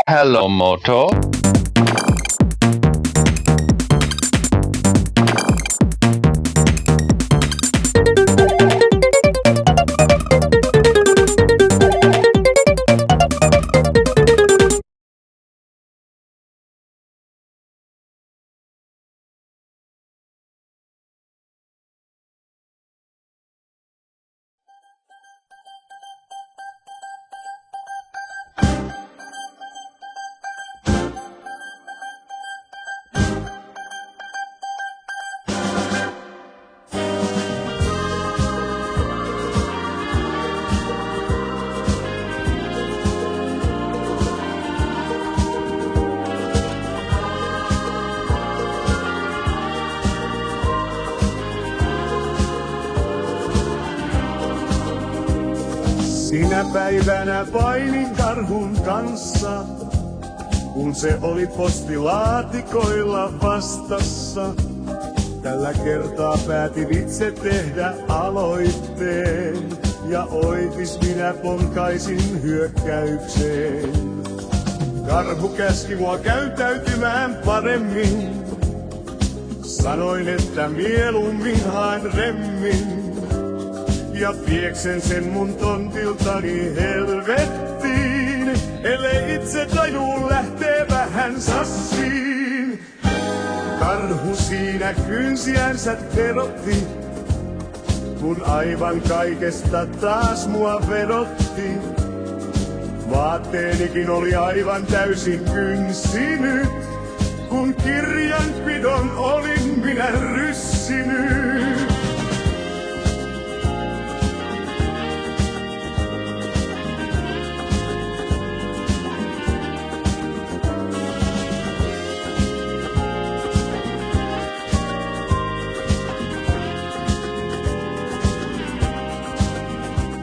Hello, Moto. Sinä päivänä painin karhun kanssa, kun se oli postilaatikoilla vastassa. Tällä kertaa päätin itse tehdä aloitteen, ja oitis minä ponkaisin hyökkäykseen. Karhu käski mua käyttäytymään paremmin, sanoin, että mieluummin haen remmin. Ja pieksen sen mun tontiltani helvettiin, ellei itse taju lähtee vähän sassiin. Karhu siinä kynsiänsä terotti, kun aivan kaikesta taas mua vedotti. Vaatteenikin oli aivan täysin kynsinyt, kun kirjanpidon olin minä ryssinyt.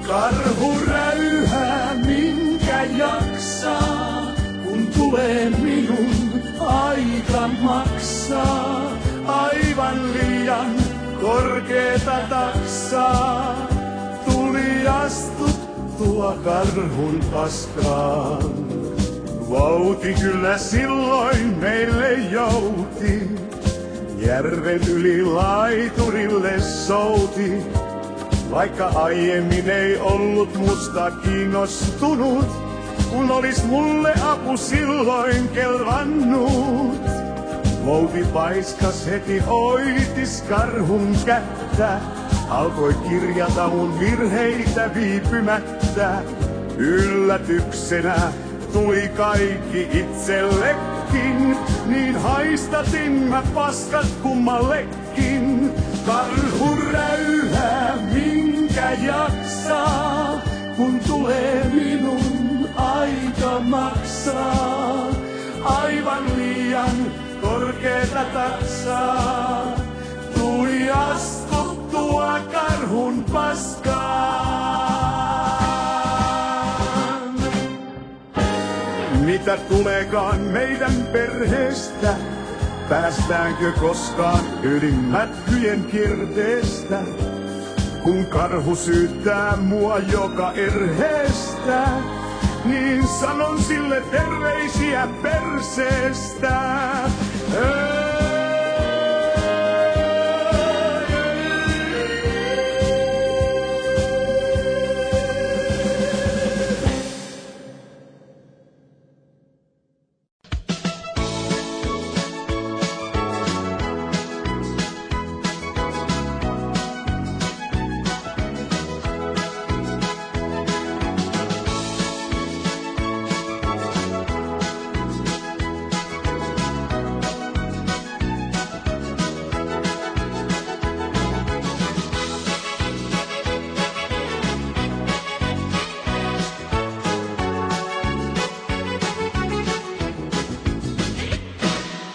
Karhu räyhää, minkä jaksaa, kun tulee minun aika maksaa. Aivan liian korkeeta taksaa, tuli astuttua karhun paskaan. Vauhti kyllä silloin meille jouti, järven yli laiturille souti. Vaikka aiemmin ei ollut musta kiinnostunut, kun olis mulle apu silloin kelvannut. Vouti paiskas heti oitis karhun kättä, alkoi kirjata mun virheitä viipymättä. Yllätyksenä tuli kaikki itsellekin, niin haistatin mä paskat kummallekin. Karhu räyhää, minkä jaksaa, kun tulee minun aika maksaa. Aivan liian korkeeta taksaa, tuli astuttua karhun paskaan. Mitä tuleekaan meidän perheestä? Päästäänkö koskaan yli mätkyjen kierteestä? Kun karhu syyttää mua joka erheestä, niin sanon sille terveisiä perseestä.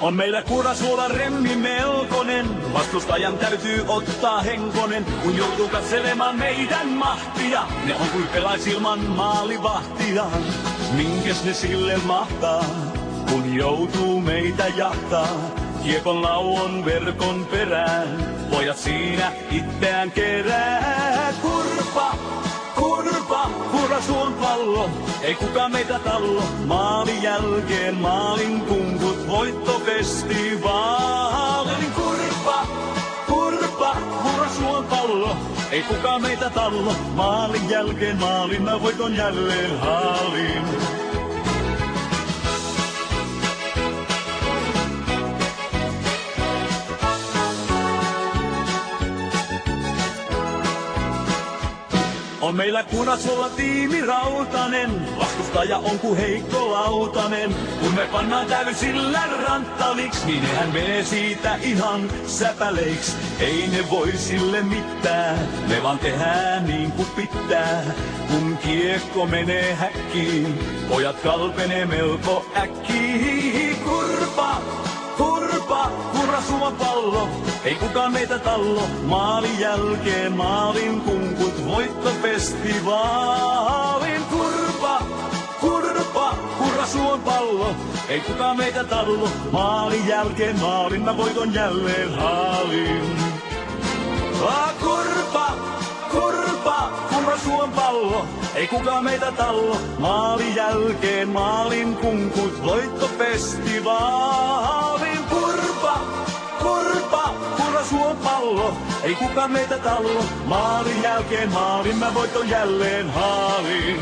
On meillä kurasuola remmi melkonen, vastustajan täytyy ottaa henkonen, kun joutuu katselemaan meidän mahtia. Ne on kuin pelais ilman maalivahtia, minkäs ne sille mahtaa, kun joutuu meitä jahtaa. Kiekon lauon verkon perään, pojat siinä itseään kerää. Kurpa, hurra suon pallo, ei kukaan meitä tallo. Maalin jälkeen maalin kunkut, voittofestivaalin. Hurra suon pallo, ei kukaan meitä tallo. Maalin jälkeen maalin, mä voiton jälleen haalin. On meillä Kunasolla tiimi rautanen, vastustaja on ku heikko lautanen. Kun me pannaan täysillä ranttaliks, niin nehän menee siitä ihan säpäleiks. Ei ne voi sille mitään, me vaan tehdään niin kuin pitää. Kun kiekko menee häkkiin, pojat kalpenee melko äkkiin. Hurra suon pallo, ei kukaan meitä tallo. Maalin jälkeen maalin kunkut, voittofestivaalin. Hurra suon pallo, ei kukaan meitä tallo. Maalin jälkeen maalin, mä voiton jälleen haalin. Hurra suon pallo, ei kukaan meitä tallo. Maalin jälkeen maalin kunkut, voittofestivaalin. Hurra suon pallo, ei kukaan meitä tallo. Maalin jälkeen maalin, mä voiton jälleen haalin.